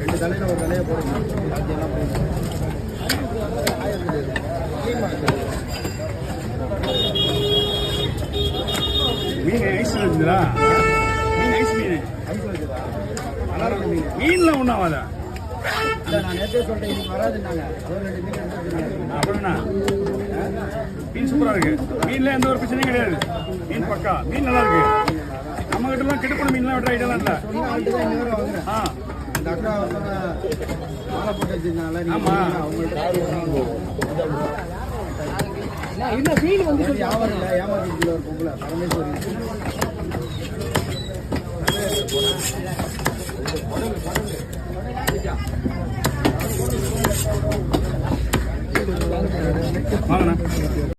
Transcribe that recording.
ரெண்டு தலையில ஒரு தலையை போடுங்க. மீன் ஐஸ் இருக்குதா? மீன் ஐஸ் மீன் ஐஸ் வச்சுதா? நல்லா இருக்கு மீன். மீன்ல ஒன்றாவாதா? இல்லை, நான் நேற்றே சொல்லிட்டேன், இன்னைக்கு வராதுன்னாங்க. ஒரு 2 மீன் எடுத்து அப்படின்னா மீன் சூப்பரா இருக்கு. மீன்ல எந்த ஒரு பிரச்சனையும் கிடையாது. மீன் பக்கா, மீன் நல்லா இருக்கு. நம்ம கிட்ட எல்லாம் கெடுப்பட மீன்லாம் விட்டு ஐட்டெல்லாம் இல்லை. இந்த அக்கா வந்து மாலை போட்டு வச்சிருந்தாங்களா? ஆமா, இன்னும் மீன் வந்து வியாபாரம் இல்லை, ஏமாத்திட்டு ஒரு பொம்பளை பரமேஸ்வரி. வாங்கண்ணா.